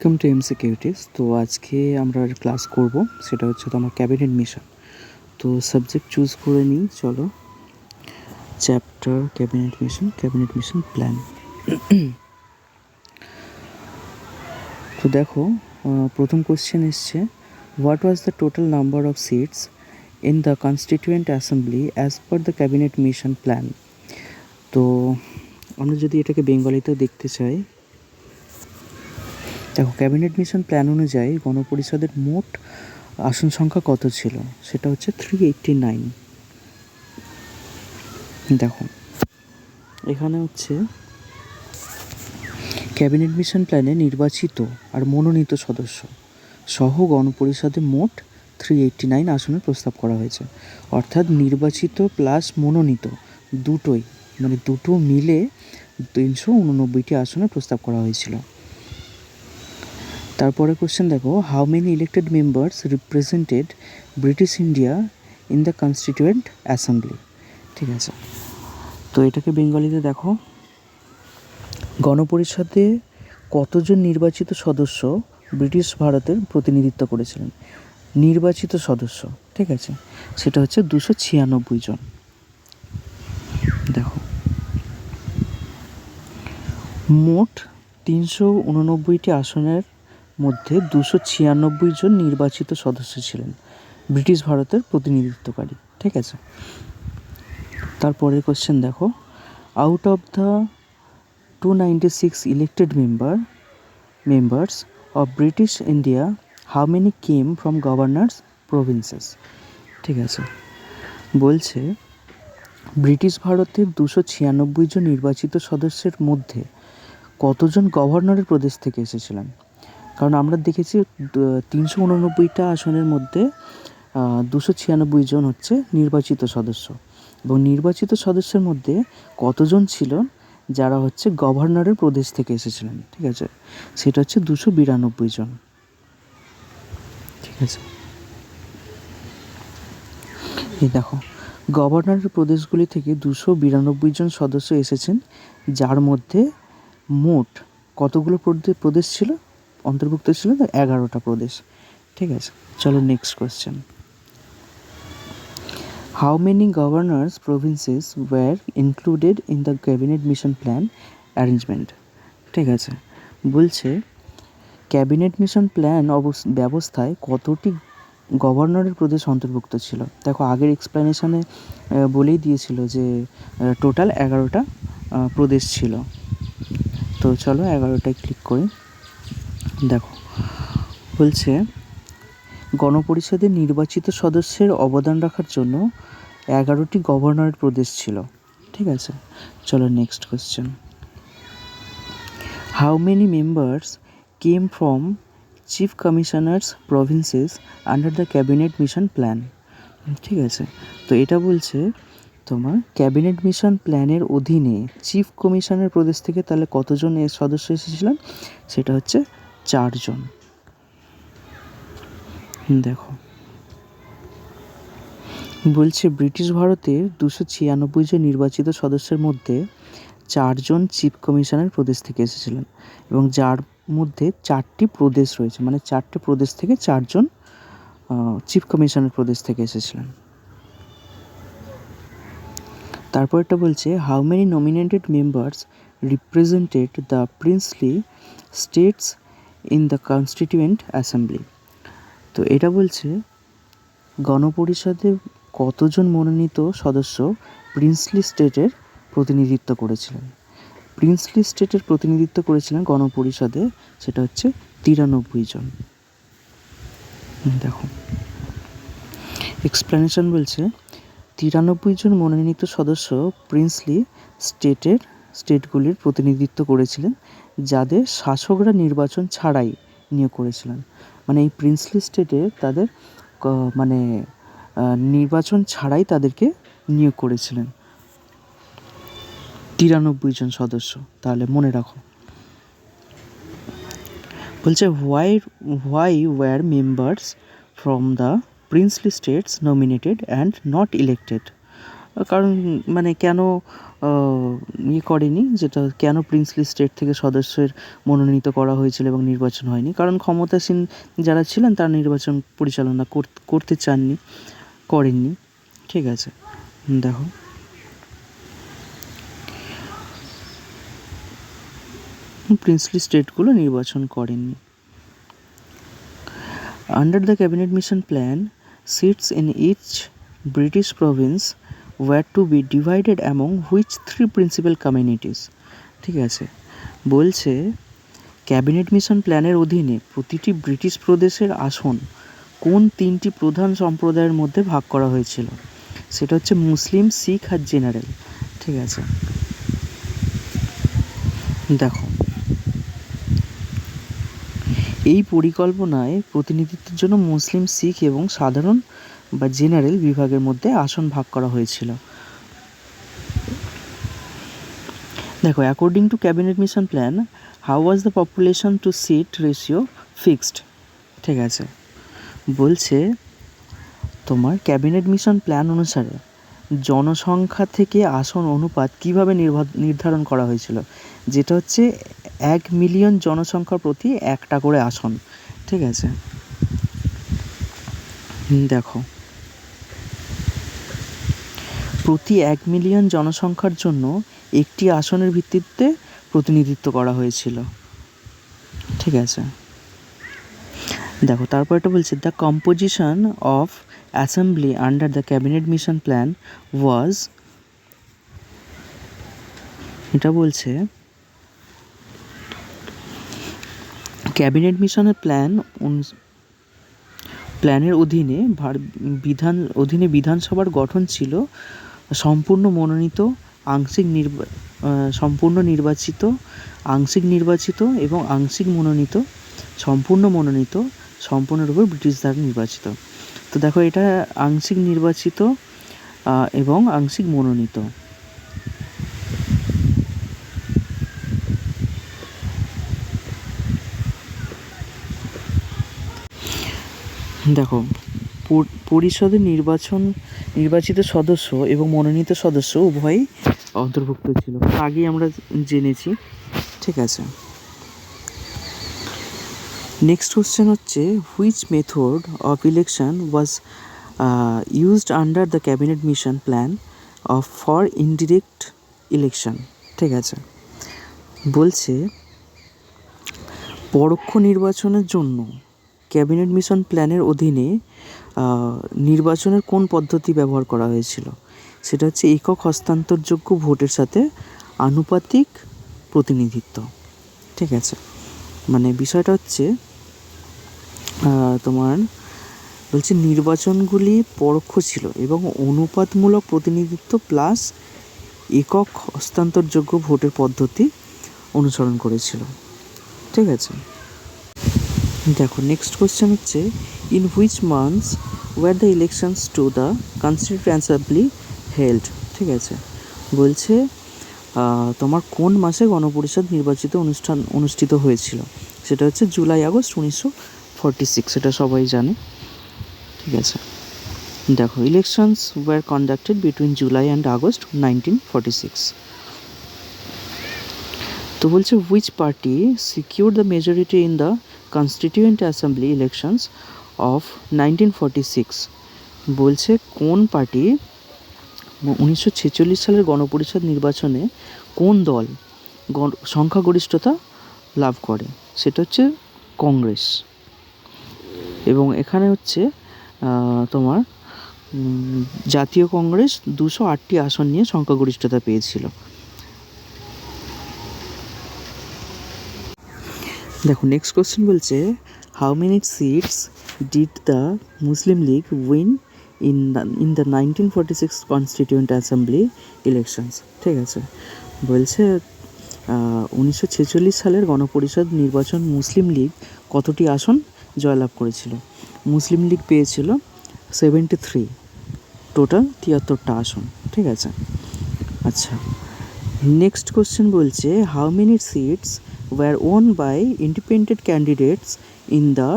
Welcome to এমসিকিউটিস। তো আজকে আমরা ক্লাস করব, সেটা হচ্ছে তোমার ক্যাবিনেট মিশন। তো সাবজেক্ট চুজ করে নিই, চলো। Chapter cabinet mission plan. তো দেখো, প্রথম কোশ্চেন এসছে, what was the total number of seats in the constituent assembly as per the cabinet mission plan. তো আমরা যদি এটাকে বেঙ্গলিতেও দেখতে চাই, দেখো ক্যাবিনেট মিশন প্ল্যান অনুযায়ী গণপরিষদের মোট আসন সংখ্যা কত ছিল, সেটা হচ্ছে 389। দেখো এখানে হচ্ছে ক্যাবিনেট মিশন প্ল্যানে নির্বাচিত আর মনোনীত সদস্য সহ গণপরিষদে মোট 389 আসনের প্রস্তাব করা হয়েছে। অর্থাৎ নির্বাচিত প্লাস মনোনীত দুটোই, মানে দুটো মিলে 389টি আসনের প্রস্তাব করা হয়েছিল। তারপরে কোশ্চেন দেখো, how many elected members represented British India in the constituent assembly. ঠিক আছে, তো এটাকে বেঙ্গলিতে দেখো, গণপরিষদে কতজন নির্বাচিত সদস্য ব্রিটিশ ভারতের প্রতিনিধিত্ব করেছিলেন। নির্বাচিত সদস্য, ঠিক আছে, সেটা হচ্ছে 296 জন। দেখো মোট 389টি আসনের মধ্যে 296 জন নির্বাচিত সদস্য ছিলেন ব্রিটিশ ভারতের প্রতিনিধিত্বকারী, ঠিক আছে। তারপরের কোশ্চেন দেখো, out of the 296 elected members of British India, how many came from governors provinces? ঠিক আছে, বলছে ব্রিটিশ ভারতের 296 জন নির্বাচিত সদস্যের মধ্যে কতজন গভর্নরের প্রদেশ থেকে এসেছিলেন। কারণ আমরা দেখেছি 389টা আসনের মধ্যে 296 জন হচ্ছে নির্বাচিত সদস্য, এবং নির্বাচিত সদস্যের মধ্যে কতজন ছিল যারা হচ্ছে গভর্নরের প্রদেশ থেকে এসেছিলেন, ঠিক আছে, সেটা হচ্ছে 292 জন। ঠিক আছে, এই দেখো গভর্নরের প্রদেশগুলি থেকে 292 জন সদস্য এসেছেন, যার মধ্যে মোট কতগুলো প্রদেশ ছিল, অন্তর্ভুক্ত ছিল 11টা প্রদেশ। ঠিক আছে, চলো next question, how many governors provinces were included in the cabinet mission plan arrangement. ঠিক আছে, বলছে ক্যাবিনেট মিশন প্ল্যান ব্যবস্থায় কতটি গভর্নরের প্রদেশ অন্তর্ভুক্ত ছিল। দেখো আগের এক্সপ্লেনেশনে বলেই দিয়েছিল যে টোটাল 11টা প্রদেশ ছিল। তো চলো 11টায় ক্লিক করি। দেখো বলছে গণপরিষদের নির্বাচিত সদস্যের অবদান রাখার জন্য 11টি গভর্নরের প্রদেশ ছিল। ঠিক আছে, চলো next question, how many members came from chief commissioners provinces under the cabinet mission plan. ঠিক আছে, তো এটা বলছে তোমার ক্যাবিনেট মিশন প্ল্যানের অধীনে চিফ কমিশনার প্রদেশ থেকে তাহলে কতজন এর সদস্য এসেছিলেন, সেটা হচ্ছে 4 জন। দেখো বলছে ব্রিটিশ ভারতের 296 জন নির্বাচিত সদস্যের মধ্যে 4 জন চিফ কমিশনার প্রদেশ থেকে এসেছিলেন, এবং যার মধ্যে 4টি প্রদেশ রয়েছে, মানে 4টে প্রদেশ থেকে 4 জন চিফ কমিশনার প্রদেশ থেকে এসেছিলেন। তারপর এটা বলছে how many nominated members represented the princely states in the constituent assembly. তো এটা বলছে গণপরিষদে কতজন মনোনীত সদস্য প্রিন্সলি স্টেটের প্রতিনিধিত্ব করেছিলেন। প্রিন্সলি স্টেটের প্রতিনিধিত্ব করেছিলেন গণপরিষদে, সেটা হচ্ছে 93 জন। দেখো এক্সপ্লেনেশন বলছে 93 জন মনোনীত সদস্য প্রিন্সলি স্টেটগুলির প্রতিনিধিত্ব করেছিলেন, যাদের শাসকরা নির্বাচন ছাড়াই নিয়োগ করেছিলেন। মানে এই প্রিন্সলি স্টেটে তাদের মানে নির্বাচন ছাড়াই তাদেরকে নিয়োগ করেছিলেন 93 জন সদস্য। তাহলে মনে রাখো, বলছে why were members from the princely states nominated and not elected. কারণ মানে কেন করেনি, যেটা কেন প্রিন্সলি স্টেট থেকে সদস্যের মনোনীত করা হয়েছিল এবং নির্বাচন হয়নি, কারণ ক্ষমতাসীন যারা ছিলেন তারা নির্বাচন পরিচালনা করতে চাননি, করেননি। ঠিক আছে, দেখো প্রিন্সলি স্টেটগুলো নির্বাচন করেননি। Under the cabinet mission plan, seats in each British province were to be divided among which three principal communities? ঠিক আছে, বলছে ক্যাবিনেট মিশন প্ল্যানের অধীনে প্রতিটি ব্রিটিশ প্রদেশের আসন কোন তিনটি প্রধান সম্প্রদায়ের মধ্যে ভাগ করা হয়েছিল? সেটা হচ্ছে মুসলিম, শিখ আর জেনারেল। ঠিক আছে, দেখো এই পরিকল্পনায় প্রতিনিধিত্বের জন্য মুসলিম, শিখ এবং সাধারণ বা জেনারেল বিভাগের মধ্যে আসন ভাগ করা হয়েছিল। দেখো, according to cabinet mission plan, how was the population to seat ratio fixed? ঠিক আছে, বলছে তোমার ক্যাবিনেট মিশন প্ল্যান অনুসারে জনসংখ্যা থেকে আসন অনুপাত কীভাবে নির্ধারণ করা হয়েছিল, যেটা হচ্ছে 1 মিলিয়ন জনসংখ্যা প্রতি একটা করে আসন। ঠিক আছে, দেখো প্রতি 1 মিলিয়ন জনসংখ্যার জন্য একটি আসনের ভিত্তিতে প্রতিনিধিত্ব করা হয়েছিল। ঠিক আছে, দেখো তারপর এটা বলছে the composition of assembly under the cabinet mission plan was, এটা বলছে ক্যাবিনেট মিশনের প্ল্যানের অধীনে বিধানসভার গঠন ছিল সম্পূর্ণ মনোনীত, সম্পূর্ণ নির্বাচিত, আংশিক নির্বাচিত এবং আংশিক মনোনীত, সম্পূর্ণ মনোনীত, সম্পূর্ণরূপে ব্রিটিশ দ্বারা নির্বাচিত। তো দেখো এটা আংশিক নির্বাচিত এবং আংশিক মনোনীত। দেখো পরিষদের নির্বাচিত সদস্য এবং মনোনীত সদস্য উভয়ই অন্তর্ভুক্ত ছিল, আগেই আমরা জেনেছি। ঠিক আছে, নেক্সট কোশ্চেন হচ্ছে which method of election was used under the cabinet mission plan for indirect election? ঠিক আছে, বলছে পরোক্ষ নির্বাচনের জন্য ক্যাবিনেট মিশন প্ল্যানের অধীনে নির্বাচনের কোন পদ্ধতি ব্যবহার করা হয়েছিল? সেটা হচ্ছে একক হস্তান্তরযোগ্য ভোটের সাথে আনুপাতিক প্রতিনিধিত্ব। ঠিক আছে, মানে বিষয়টা হচ্ছে তোমার বলছে নির্বাচনগুলি পরোক্ষ ছিল এবং অনুপাতমূলক প্রতিনিধিত্ব প্লাস একক হস্তান্তরযোগ্য ভোটের পদ্ধতি অনুসরণ করেছিল। ঠিক আছে, দেখো নেক্সট কোয়েশ্চেন হচ্ছে in which months were the elections to the constituent assembly held? ঠিক আছে, বলছে তোমার কোন মাসে গণপরিষদ অনুষ্ঠিত হয়েছিল? সেটা হচ্ছে জুলাই আগস্ট 1946, এটা সবাই জানে। ঠিক আছে, দেখো elections were conducted between July and August 1946। তো বলছে which party secure the majority in the constituent assembly elections of 1946? বলছে কোন পার্টি 1946 সালের গণপরিষদ নির্বাচনে কোন দল সংখ্যাগরিষ্ঠতা লাভ করে? সেটা হচ্ছে কংগ্রেস। এবং এখানে হচ্ছে তোমার জাতীয় কংগ্রেস 208টি আসন নিয়ে সংখ্যাগরিষ্ঠতা পেয়েছিল। দেখো নেক্সট কোশ্চেন বলছে how many seats did the Muslim League win in the 1946 constituent assembly elections? ঠিক আছে, বলছে 1946 সালের গণপরিষদ নির্বাচন মুসলিম লীগ কতটি আসন জয়লাভ করেছিল? মুসলিম লীগ পেয়েছিল 73, টোটাল 73টা আসন। ঠিক আছে, আচ্ছা নেক্সট কোশ্চেন বলছে how many seats were won by independent candidates in the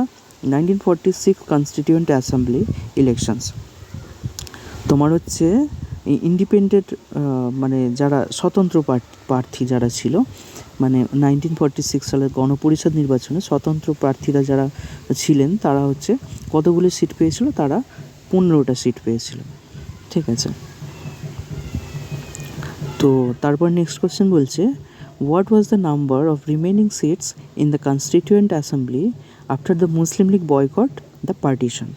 1946 Constituent Assembly elections? তোমার হচ্ছে ইন্ডিপেন্ডেন্ট মানে যারা স্বতন্ত্র প্রার্থী যারা ছিল, মানে 1946 সালের গণপরিষদ নির্বাচনে স্বতন্ত্র প্রার্থীরা যারা ছিলেন তারা হচ্ছে কতগুলি সিট পেয়েছিল, তারা 15টা সিট পেয়েছিল। ঠিক আছে, তো তারপর নেক্সট কোয়েশ্চেন বলছে, what was the number of remaining seats in the constituent assembly after the Muslim League boycott the partition.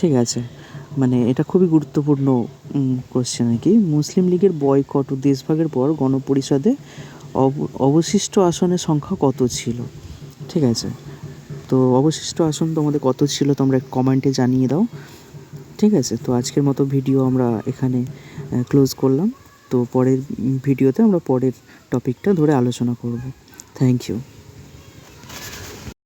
ঠিক আছে, মানে এটা খুবই গুরুত্বপূর্ণ কোয়েশ্চেন আর কি। মুসলিম লীগের বয়কট ও দেশভাগের পর গণপরিষদে অবশিষ্ট আসনের সংখ্যা কত ছিল? ঠিক আছে, তো অবশিষ্ট আসন তোমাদের কত ছিল তোমরা কমেন্টে জানিয়ে দাও। ঠিক আছে, তো আজকের মতো ভিডিও আমরা এখানে ক্লোজ করলাম। তো পরের ভিডিওতে আমরা পরের টপিকটা ধরে আলোচনা করব। Thank you.